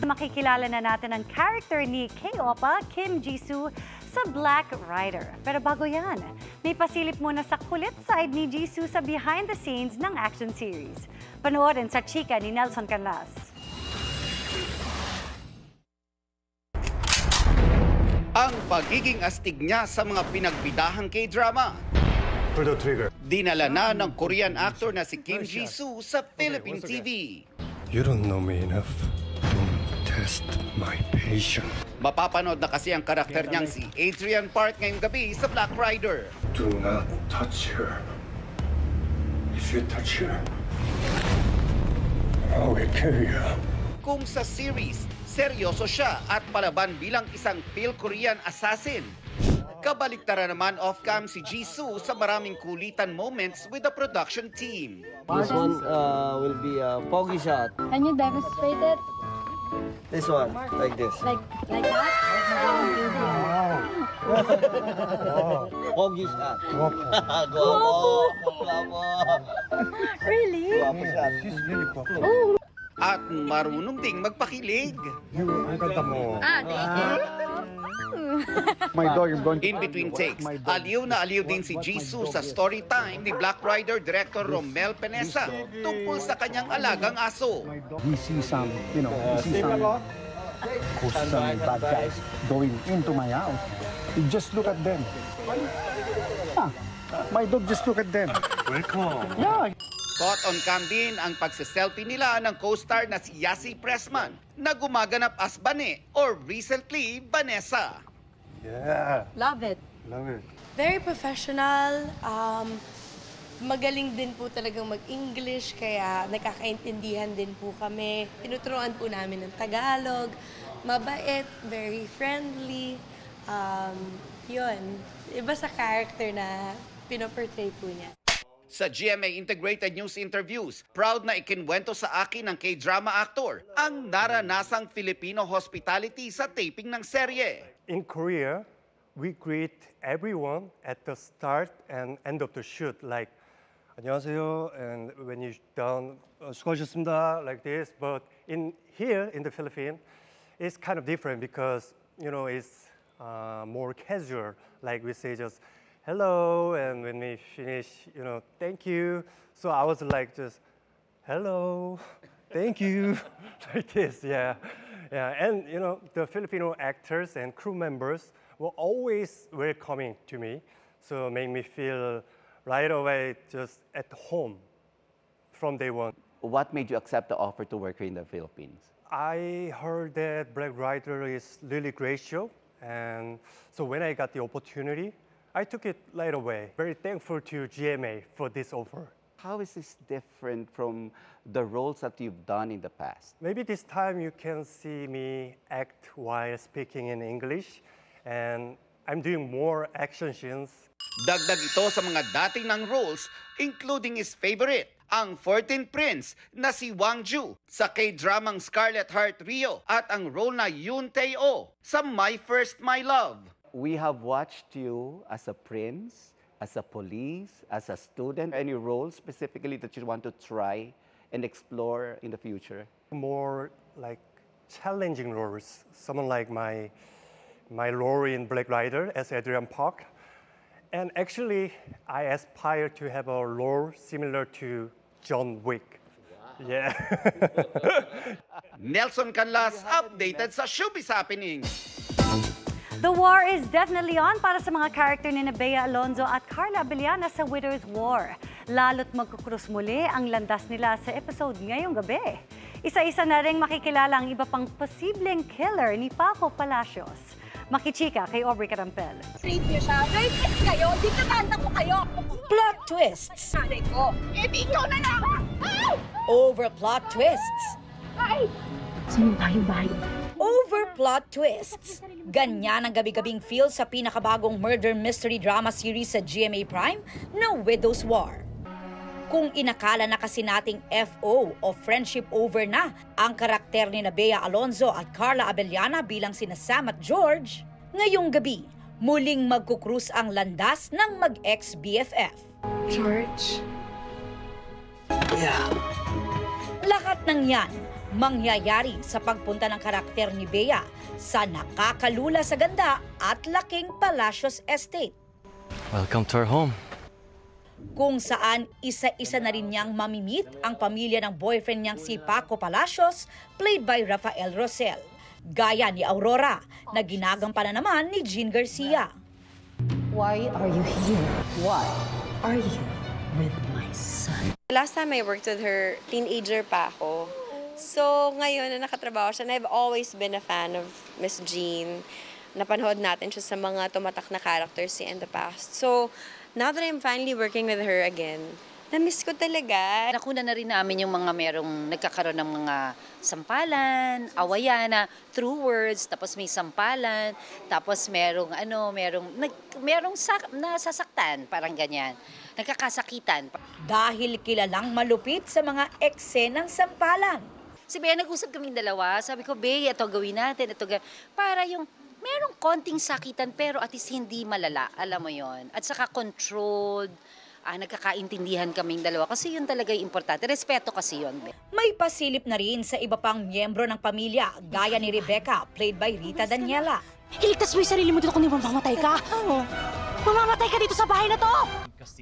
Makikilala na natin ang character ni K-Opa Kim Jisoo sa Black Rider. Pero bago yan, may pasilip muna sa kulit side ni Jisoo sa behind the scenes ng action series. Panoorin sa chika ni Nelson Canlas. Ang pagiging astig niya sa mga pinagbidahang K-drama. Dinala na ng Korean actor na si Kim Jisoo sa Philippine TV. You don't know me enough. Don't test my patience. Mapapanood na kasi ang karakter niyang si Adrian Park ngayong gabi sa Black Rider. Do not touch her. If you touch her, I will kill you. Kung sa series, seryoso siya at palaban bilang isang Phil-Korean assassin. Kabaliktaran naman off-cam si Jisoo sa maraming kulitan moments with the production team. This one will be a poggy shot. Can you demonstrate it? This one, like this. Like that? Poggy shot. Guapo. Really? Guapo shot. She's really guapo. Oh. At marunong ding magpakilig. Ang ganda mo. In between takes, aliw na aliw din si Jisoo sa story time ni Black Rider director Romel Penesa tungkol sa kanyang alagang aso. We see some, some bad guys going into my house. You just look at them. My dog just look at them. Welcome. Yeah. Caught on cam din ang pagsiselfie nila ng co-star na si Yassi Pressman na gumaganap as Bane or recently Vanessa. Yeah. Love it. Love it. Very professional. Magaling din po talagang mag-English, kaya nakakaintindihan din po kami. Tinuturuan po namin ng Tagalog. Mabait, very friendly. Yun. Iba sa character na pinoportray po niya. Sa GMA Integrated News Interviews, proud na ikinwento sa akin ng K-drama actor ang naranasang Filipino hospitality sa taping ng serye. In Korea, we greet everyone at the start and end of the shoot, like 안녕하세요, and when you done 수고하셨습니다, like this. But here in the Philippines, it's kind of different because it's more casual. Like we say just hello, and when we finish, thank you. So I was like just hello, thank you, like this, yeah. And the Filipino actors and crew members were always welcoming to me, so made me feel right away just at home from day one. What made you accept the offer to work here in the Philippines? I heard that Black Rider is really great show, and so when I got the opportunity, I took it right away. Very thankful to GMA for this offer. How is this different from the roles that you've done in the past? Maybe this time you can see me act while speaking in English, and I'm doing more action scenes. Dagdag ito sa mga dating ng roles, including his favorite, ang 14th Prince na si Wang Ju sa K-dramang Scarlet Heart Rio at ang role na Yoon Tae-oh sa My First My Love. We have watched you as a prince, as a police, as a student. Any role specifically that you want to try and explore in the future? More like challenging roles. Someone like my role in Black Rider as Adrian Park. And actually, I aspire to have a role similar to John Wick. Wow. Yeah. Nelson Canlas, updated sa Showbiz Happenings. The war is definitely on para sa mga character ni Bea Alonzo at Carla Abellana sa Widow's War. Lalo't magkukrus muli ang landas nila sa episode ngayong gabi. Isa-isa na ring makikilala ang iba pang posibleng killer ni Paco Palacios. Makichika kay Aubrey Carampel. Rape niyo siya. Rape kayo. Dinatanda ko kayo. Plot twists. Nanay ko. Ikaw na lang. Over plot twists. Ay! Sino tayo bahay? Over plot twists. Ganyan ang gabi-gabing feel sa pinakabagong murder mystery drama series sa GMA Prime na Widow's War. Kung inakala na kasi nating FO o friendship over na ang karakter ni Bea Alonzo at Carla Abellana bilang sina Sam at George, ngayong gabi, muling magkukrus ang landas ng mag-ex-BFF. George? Lahat ng yan, mangyayari sa pagpunta ng karakter ni Bea sa nakakalula sa ganda at laking Palacios Estate. Welcome to our home. Kung saan isa-isa na rin niyang mamimit ang pamilya ng boyfriend niyang si Paco Palacios, played by Rafael Rosel. Gaya ni Aurora, na ginagampanan naman ni Jean Garcia. Why are you here? Why are you with my son? Last time I worked with her, teenager pa ako. So ngayon na nakatrabaho siya, and I've always been a fan of Miss Jean. Napanood natin siya sa mga tumatak na characters in the past. So now that I'm finally working with her again, na-miss ko talaga. Nakuna na rin namin yung mga merong nagkakaroon ng mga sampalan, awayan na through words, tapos may sampalan, tapos merong nasasaktan, parang ganyan. Nagkakasakitan. Dahil kilalang malupit sa mga eksenang sampalan. Si Bea, nag-usap kaming dalawa. Sabi ko, Bea, ito gawin natin, para yung merong konting sakitan pero at least hindi malala, alam mo yon. At saka controlled, nagkakaintindihan kaming dalawa kasi yun talaga yung importante. Respeto kasi yun. May pasilip na rin sa iba pang miyembro ng pamilya, gaya ni Rebecca, played by Rita Daniela. Iligtas mo yung sarili mo dito kung mamamatay ka. Mamamatay ka dito sa bahay na to!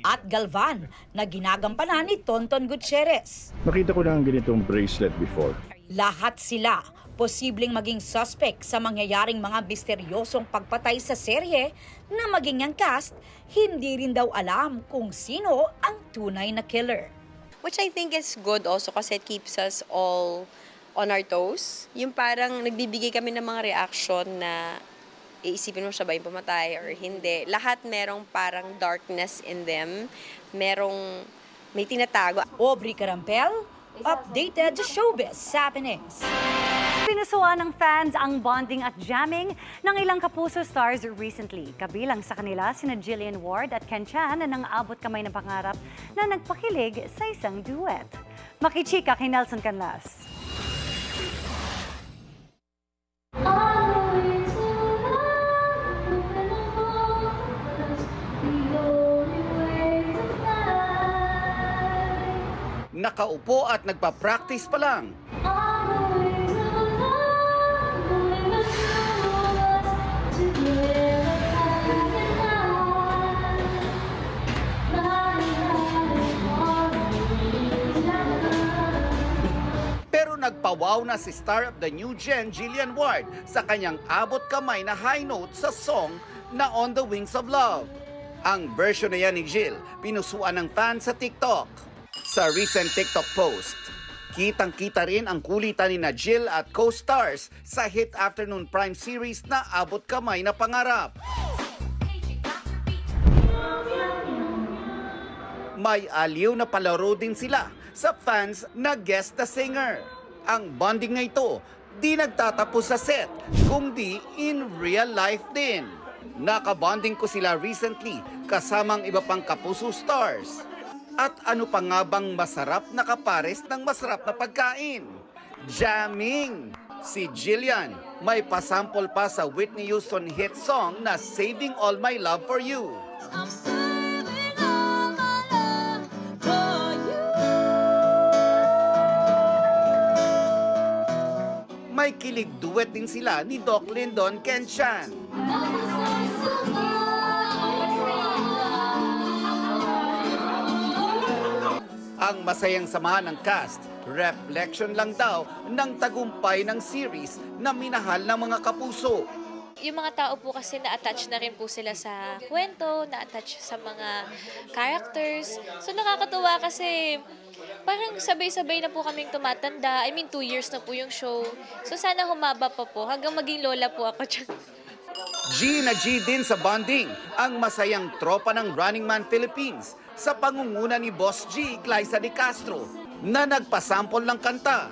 At Galvan, na ginagampanan ni Tonton Gutierrez. Nakita ko na ang ganitong bracelet before. Lahat sila posibleng maging suspect sa mangyayaring mga misteryosong pagpatay sa serye na maging ang cast, hindi rin daw alam kung sino ang tunay na killer. Which I think is good also kasi it keeps us all on our toes. Yung parang nagbibigay kami ng mga reaction na iisipin mo siya ba yung pumatay or hindi. Lahat merong parang darkness in them. May tinatago. Aubrey Carampel, updated showbiz happenings. Pinusuan ng fans ang bonding at jamming ng ilang kapuso stars recently. Kabilang sa kanila sina Jillian Ward at Ken Chan na nang-abot kamay ng pangarap na nagpakilig sa isang duet. Makichika kay Nelson Canlas. Nakaupo at nagpa-practice pa lang. Pero nagpawaw na si star of the new gen Jillian Ward sa kanyang abot kamay na high note sa song na On the Wings of Love. Ang version na yan ni Jill, pinusuan ng fans sa TikTok. Sa recent TikTok post, kitang-kita rin ang kulitan ni Jill at co-stars sa hit afternoon prime series na Abot Kamay na Pangarap. May aliw na palaro din sila sa fans na guest the singer. Ang bonding na ito, di nagtatapos sa set, kundi in real life din. Nakabonding ko sila recently kasamang iba pang kapuso stars. At ano pa nga bang masarap na kapares ng masarap na pagkain? Jamming! Si Jillian may pasample pa sa Whitney Houston hit song na Saving All My Love For You. May kilig duet din sila ni Doc Lyndon Ken Chan. Ang masayang samahan ng cast, reflection lang daw ng tagumpay ng series na minahal ng mga kapuso. Yung mga tao po kasi na-attach na rin po sila sa kwento, na-attach sa mga characters. So nakakatuwa kasi parang sabay-sabay na po kaming tumatanda. 2 years na po yung show. So sana humaba pa po hanggang maging lola po ako dyan. G na G din sa bonding, ang masayang tropa ng Running Man Philippines sa pangunguna ni Boss G, Glyza De Castro, na nagpasample ng kanta.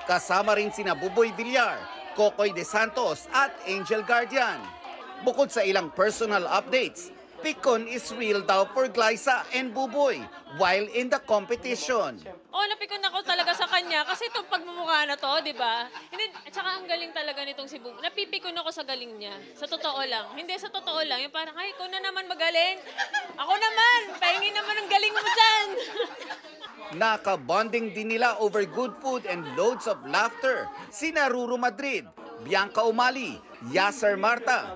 Kasama rin sina Buboy Villar, Kokoy De Santos at Angel Guardian. Bukod sa ilang personal updates, pikon is real daw for Glyza and Buboy while in the competition. Napikon ako talaga sa kanya kasi itong pagmumukha na to, di ba? At saka ang galing talaga nitong si Buboy. Napipikon ako sa galing niya. Sa totoo lang. Hindi, sa totoo lang. Yung parang, ay, ikaw na naman magaling. Ako naman, pahingin naman ang galing mo dyan. Nakabonding din nila over good food and loads of laughter. Sina Ruru Madrid, Bianca Umali, Yasser Marta,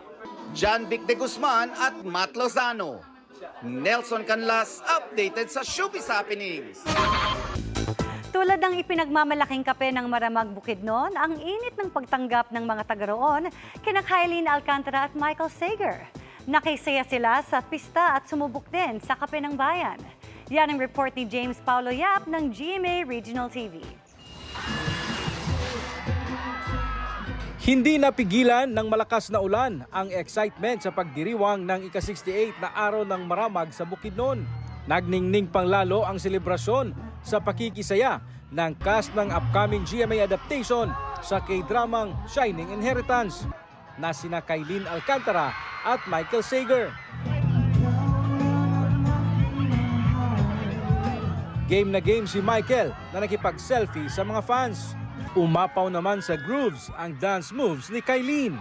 John Vic de Guzman at Matt Lozano. Nelson Canlas updated sa Showbiz Happenings. Tulad ng ipinagmamalaking kape ng Maramag Bukidnon, ang init ng pagtanggap ng mga taga-roon kina Kylene Alcantara at Michael Sager. Nakisaya sila sa pista at sumubok din sa kape ng bayan. Yan ang report ni James Paulo Yap ng GMA Regional TV. Hindi napigilan ng malakas na ulan ang excitement sa pagdiriwang ng ika-68 na araw ng Maramag sa Bukidnon. Nagningning pang lalo ang selebrasyon sa pakikisaya ng cast ng upcoming GMA adaptation sa K-dramang Shining Inheritance na sina Kylene Alcantara at Michael Sager. Game na game si Michael na nakipag-selfie sa mga fans. Umapaw naman sa grooves ang dance moves ni Kylene.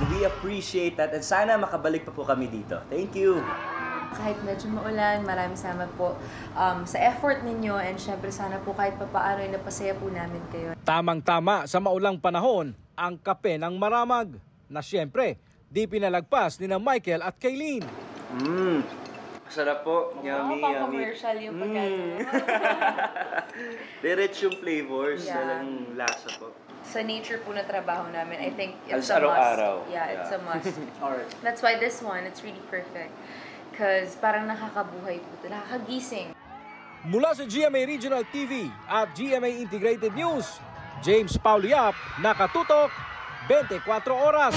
We appreciate that and sana makabalik pa po kami dito. Thank you! Kahit medyo maulan, maraming salamat po sa effort ninyo and syempre sana po kahit papaano ay napasaya po namin kayo. Tamang-tama sa maulang panahon ang kape ng Maramag na syempre di pinalagpas ni na Michael at Kylene. Sarap po. Yummy, yummy. Commercial yung pagkain. Very rich yung flavors. Walang lasa po. Sa nature po na trabaho namin, I think it's a must. Yeah, it's a must. Alright. That's why this one, it's really perfect. Because parang nakakabuhay po ito, nakakagising. Mula sa GMA Regional TV at GMA Integrated News, James Paulo Yap, nakatutok 24 oras.